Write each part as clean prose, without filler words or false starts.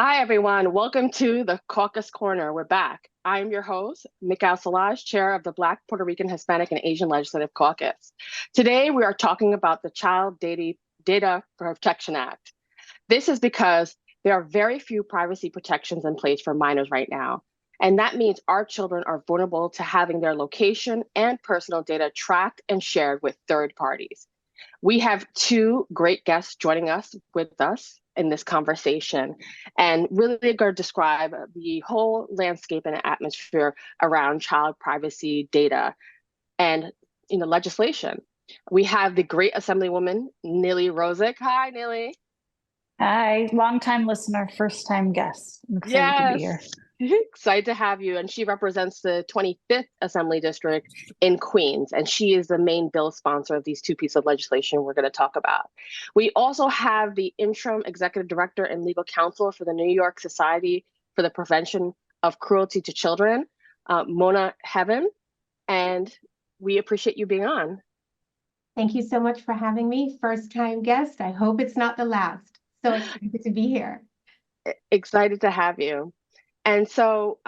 Hi, everyone. Welcome to the Caucus Corner. We're back. I'm your host, Michaelle Solages, Chair of the Black, Puerto Rican, Hispanic, and Asian Legislative Caucus. Today, we are talking about the Child Data Protection Act. This is because there are very few privacy protections in place for minors right now. And that means our children are vulnerable to having their location and personal data tracked and shared with third parties. We have two great guests joining us in this conversation and really going to describe the whole landscape and atmosphere around child privacy data and legislation. We have the great Assemblywoman Nily Rozic. Hi, Nily. Hi, long-time listener, first-time guest. I'm excited to be here. Excited to have you. And she represents the 25th Assembly District in Queens, and she is the main bill sponsor of these two pieces of legislation we're going to talk about. We also have the Interim Executive Director and Legal Counsel for the NYS Society for the Prevention of Cruelty to Children, Mona Heaven, and we appreciate you being on. Thank you so much for having me. First-time guest. I hope it's not the last. So excited to be here. Excited to have you. And so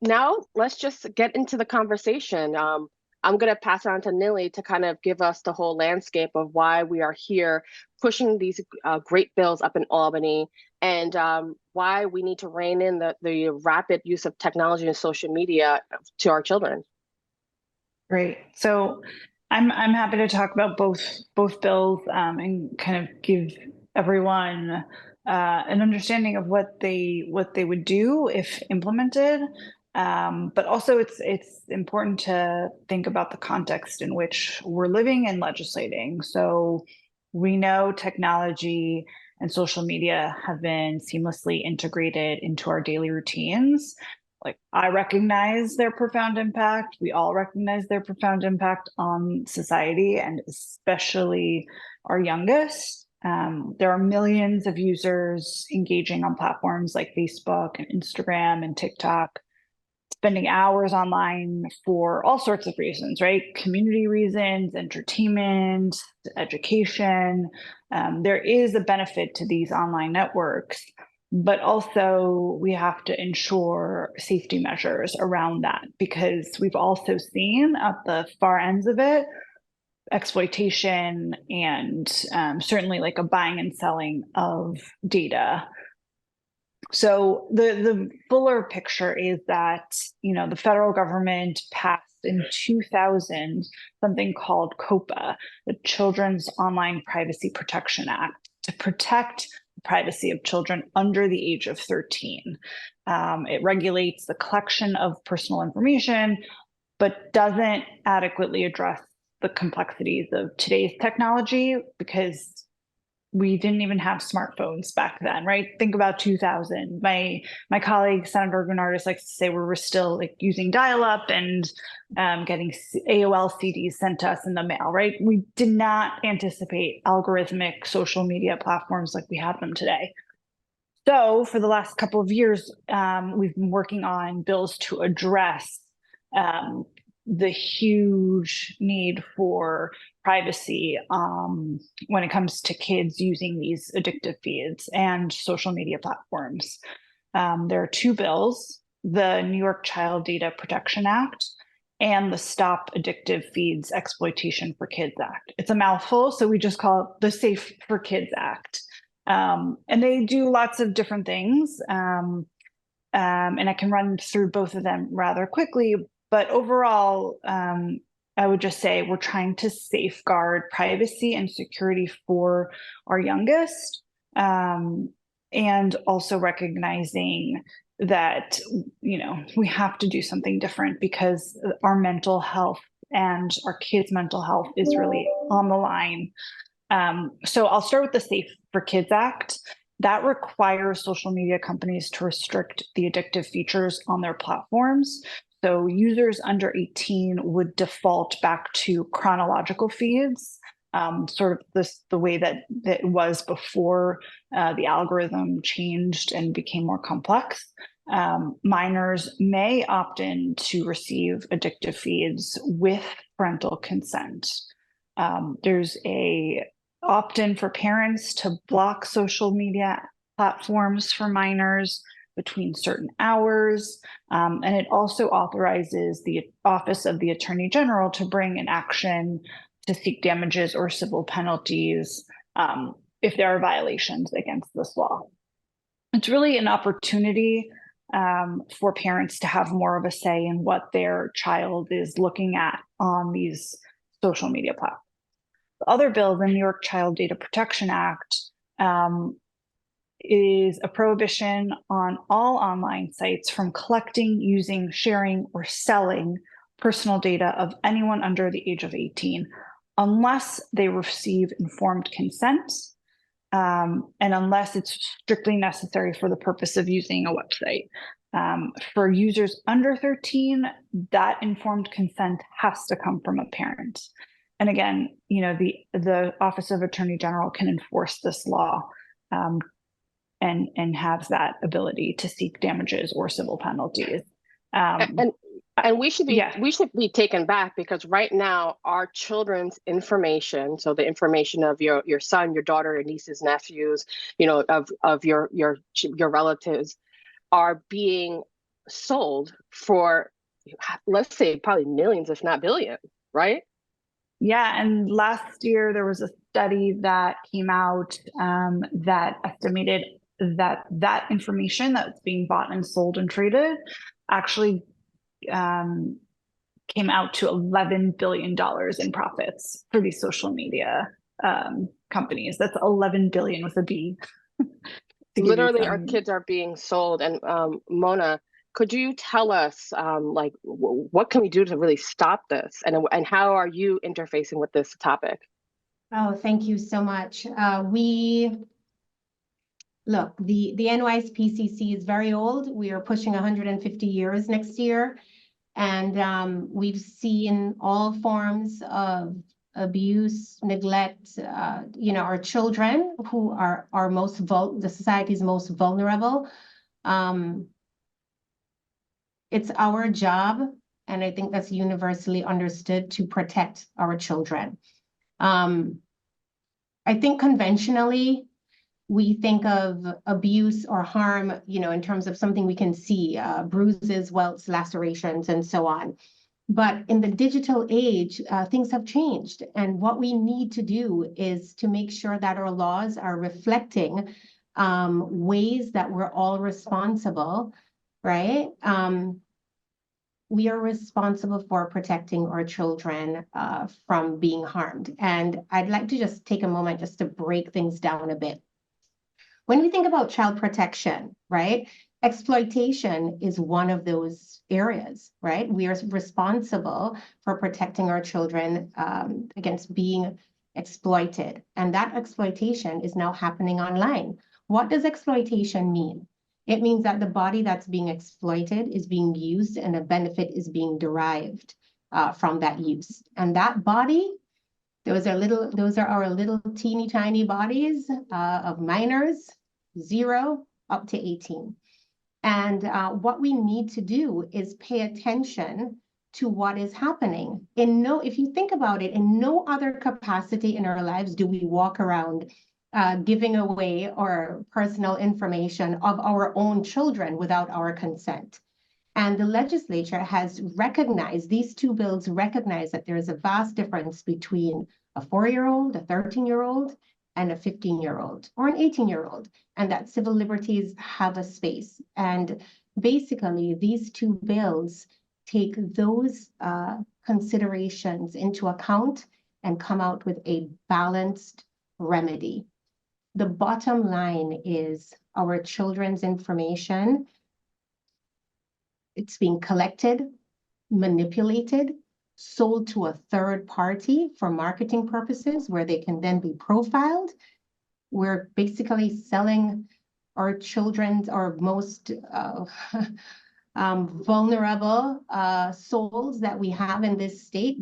now let's just get into the conversation. I'm going to pass it on to Nily to kind of give us the whole landscape of why we are here pushing these great bills up in Albany and why we need to rein in the rapid use of technology and social media to our children. Great. So I'm happy to talk about both bills and kind of give everyone an understanding of what they would do if implemented. But also it's important to think about the context in which we're living and legislating. So we know technology and social media have been seamlessly integrated into our daily routines. Like, I recognize their profound impact. We all recognize their profound impact on society and especially our youngest. There are millions of users engaging on platforms like Facebook and Instagram and TikTok, spending hours online for all sorts of reasons, right? Community reasons, entertainment, education. There is a benefit to these online networks, but also we have to ensure safety measures around that because we've also seen at the far ends of it, exploitation and certainly like a buying and selling of data. So the fuller picture is that, the federal government passed in 2000 something called COPA, the Children's Online Privacy Protection Act, to protect the privacy of children under the age of 13. It regulates the collection of personal information, but doesn't adequately address the complexities of today's technology because we didn't even have smartphones back then, right? Think about 2000. My colleague, Senator Bernardus, likes to say we were still like using dial-up and getting AOL CDs sent to us in the mail, right? We did not anticipate algorithmic social media platforms like we have them today. So for the last couple of years, we've been working on bills to address the huge need for privacy when it comes to kids using these addictive feeds and social media platforms. There are two bills, the New York Child Data Protection Act and the Stop Addictive Feeds Exploitation for Kids Act. It's a mouthful, so we just call it the Safe for Kids Act. And they do lots of different things. And I can run through both of them rather quickly. But overall, I would just say we're trying to safeguard privacy and security for our youngest, and also recognizing that, we have to do something different because our mental health and our kids' mental health is really on the line. So I'll start with the Safe for Kids Act. That requires social media companies to restrict the addictive features on their platforms. So users under 18 would default back to chronological feeds, sort of the way that it was before the algorithm changed and became more complex. Minors may opt in to receive addictive feeds with parental consent. There's a opt-in for parents to block social media platforms for minors between certain hours. And it also authorizes the Office of the Attorney General to bring an action to seek damages or civil penalties if there are violations against this law. It's really an opportunity for parents to have more of a say in what their child is looking at on these social media platforms. The other bill, the New York Child Data Protection Act, is a prohibition on all online sites from collecting, using, sharing, or selling personal data of anyone under the age of 18, unless they receive informed consent, and unless it's strictly necessary for the purpose of using a website. For users under 13, that informed consent has to come from a parent. And again, the Office of Attorney General can enforce this law and has that ability to seek damages or civil penalties. And we should be taken back, because right now our children's information, so the information of your son, your daughter, your nieces, nephews, of your relatives, are being sold for, let's say, probably millions, if not billions, right? Yeah, and last year there was a study that came out that estimated that information that's being bought and sold and traded actually came out to $11 billion in profits for these social media companies. That's 11 billion with a B. Literally, our kids are being sold. And Mona, could you tell us, what can we do to really stop this? And how are you interfacing with this topic? Oh, thank you so much. Look, the NYS PCC is very old. We are pushing 150 years next year. And we've seen all forms of abuse, neglect, our children who are the society's most vulnerable. It's our job, and I think that's universally understood, to protect our children. I think conventionally, we think of abuse or harm, in terms of something we can see, bruises, welts, lacerations, and so on. But in the digital age, things have changed. And what we need to do is to make sure that our laws are reflecting ways that we're all responsible, right? We are responsible for protecting our children from being harmed. And I'd like to just take a moment just to break things down a bit. When we think about child protection, right, exploitation is one of those areas, right? We are responsible for protecting our children against being exploited. And that exploitation is now happening online. What does exploitation mean? It means that the body that's being exploited is being used and a benefit is being derived from that use. And that body, those are our little teeny tiny bodies of minors, 0 up to 18. And what we need to do is pay attention to what is happening. If you think about it, in no other capacity in our lives do we walk around giving away our personal information of our own children without our consent. And the legislature has recognized, these two bills recognize that there is a vast difference between a 4-year-old, a 13-year-old, and a 15-year-old or an 18-year-old, and that civil liberties have a space. And basically, these two bills take those considerations into account and come out with a balanced remedy. The bottom line is our children's information, it's being collected, manipulated, sold to a third party for marketing purposes where they can then be profiled. We're basically selling our children's, our most vulnerable souls that we have in this state.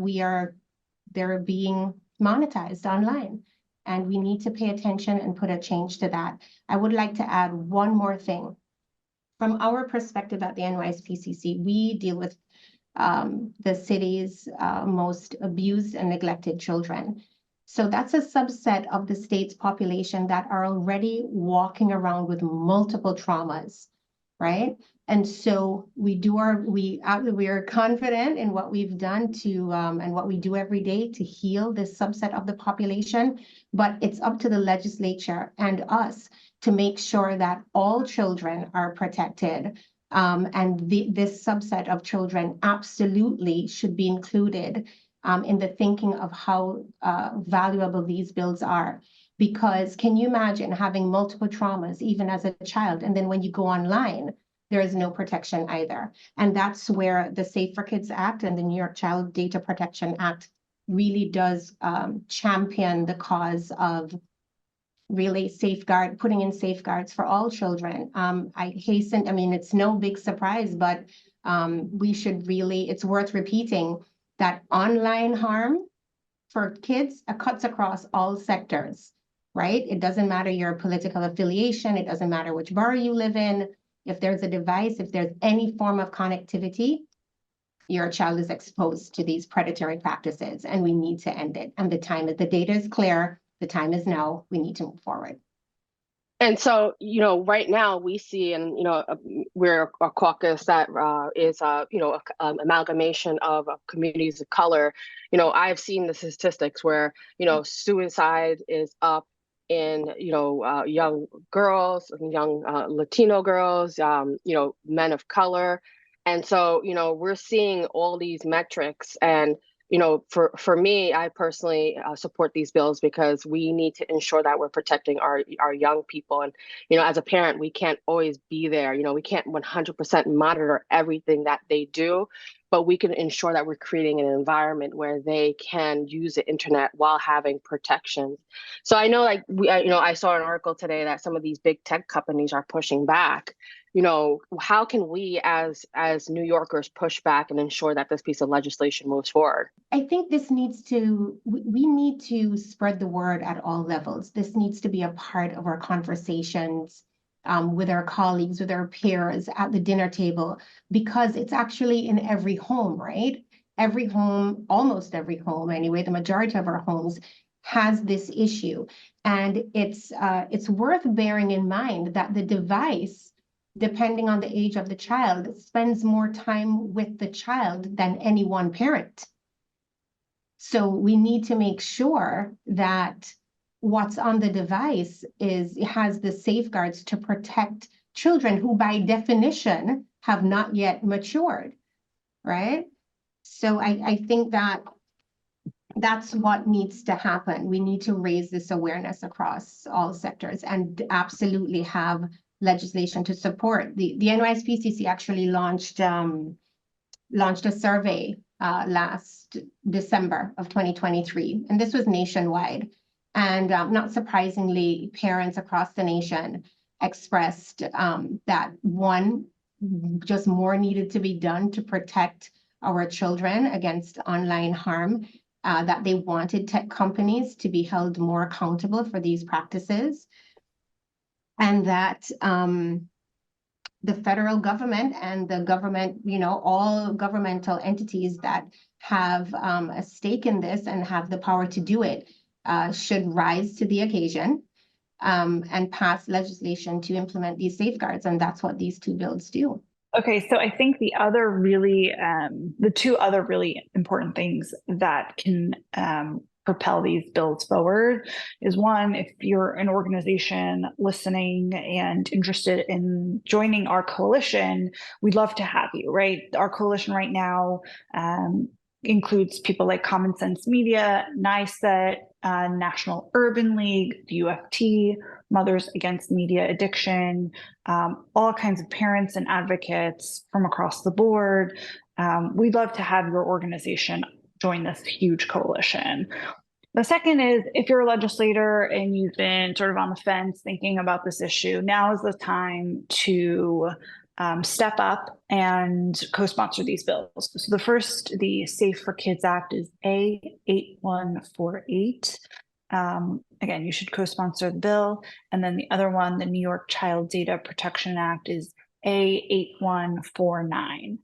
They're being monetized online, and we need to pay attention and put a change to that. I would like to add one more thing. From our perspective at the NYS PCC, we deal with the city's most abused and neglected children. So that's a subset of the state's population that are already walking around with multiple traumas, right? And so we are confident in what we've done to and what we do every day to heal this subset of the population, but it's up to the legislature and us to make sure that all children are protected. And this subset of children absolutely should be included in the thinking of how valuable these bills are. Because can you imagine having multiple traumas, even as a child, and then when you go online, there is no protection either. And that's where the Safe for Kids Act and the New York Child Data Protection Act really does champion the cause of really putting in safeguards for all children. I mean, it's no big surprise, but it's worth repeating that online harm for kids cuts across all sectors, right? It doesn't matter your political affiliation. It doesn't matter which borough you live in. If there's a device, if there's any form of connectivity, your child is exposed to these predatory practices, and we need to end it. And the data is clear. The time is now. We need to move forward. And so, right now we see, and, we're a caucus that is, amalgamation of communities of color. I've seen the statistics where, suicide is up in, young girls, young Latino girls, men of color. And so, we're seeing all these metrics. And for me, I personally support these bills because we need to ensure that we're protecting our young people. And, as a parent, we can't always be there. We can't 100% monitor everything that they do, but we can ensure that we're creating an environment where they can use the internet while having protections. So I know, I saw an article today that some of these big tech companies are pushing back. How can we as New Yorkers push back and ensure that this piece of legislation moves forward? I think we need to spread the word at all levels. This needs to be a part of our conversations with our colleagues, with our peers at the dinner table, because it's actually in every home, right? Every home, almost every home anyway, the majority of our homes has this issue. And it's worth bearing in mind that the device, depending on the age of the child, spends more time with the child than any one parent. So we need to make sure that what's on the device has the safeguards to protect children who by definition have not yet matured, right? So I think that's what needs to happen. We need to raise this awareness across all sectors and absolutely have legislation to support. The NYS PCC actually launched a survey last December of 2023, and this was nationwide. And not surprisingly, parents across the nation expressed that just more needed to be done to protect our children against online harm, that they wanted tech companies to be held more accountable for these practices, and that the federal government and the government, all governmental entities that have a stake in this and have the power to do it should rise to the occasion and pass legislation to implement these safeguards. And that's what these two bills do. Okay, so I think the two other really important things that can propel these bills forward is, one, if you're an organization listening and interested in joining our coalition, we'd love to have you, right? Our coalition right now includes people like Common Sense Media, NYSET, National Urban League, the UFT, Mothers Against Media Addiction, all kinds of parents and advocates from across the board. We'd love to have your organization join this huge coalition. The second is, if you're a legislator and you've been sort of on the fence thinking about this issue, now is the time to step up and co-sponsor these bills. So the first, the Safe for Kids Act, is A8148. Again, you should co-sponsor the bill. And then the other one, the New York Child Data Protection Act, is A8149.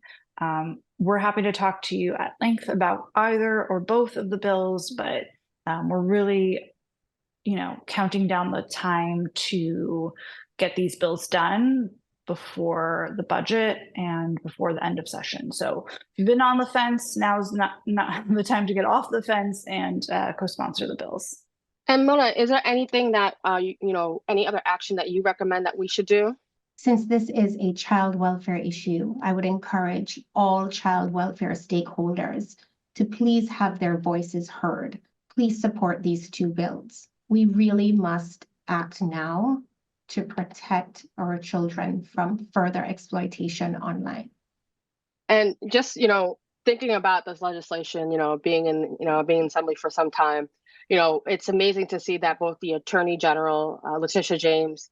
We're happy to talk to you at length about either or both of the bills, but We're really, counting down the time to get these bills done before the budget and before the end of session. So if you've been on the fence, now's not the time to get off the fence and co-sponsor the bills. And Mona, is there anything that, any other action that you recommend that we should do? Since this is a child welfare issue, I would encourage all child welfare stakeholders to please have their voices heard. Please support these two bills. We really must act now to protect our children from further exploitation online. And just, thinking about this legislation, being in Assembly for some time, it's amazing to see that both the Attorney General, Letitia James,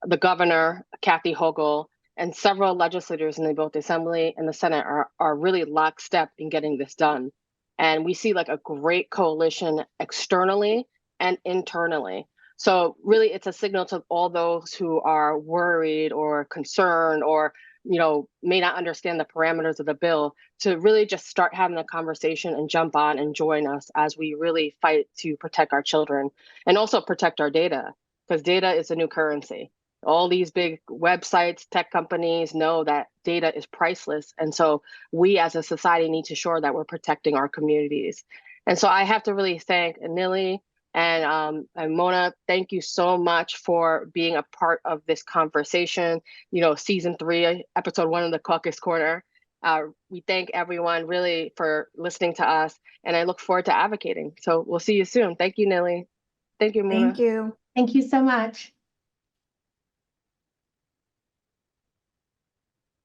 the Governor, Kathy Hochul, and several legislators in both the Assembly and the Senate are really lockstep in getting this done. And we see like a great coalition externally and internally. So really, it's a signal to all those who are worried or concerned or may not understand the parameters of the bill to really just start having a conversation and jump on and join us as we really fight to protect our children and also protect our data, because data is a new currency. All these big websites, tech companies know that data is priceless. And so we as a society need to ensure that we're protecting our communities. And so I have to really thank Nily and Mona, thank you so much for being a part of this conversation. Season 3, episode 1 of the Caucus Corner. We thank everyone really for listening to us, and I look forward to advocating. So we'll see you soon. Thank you, Nily. Thank you, Mona. Thank you. Thank you so much.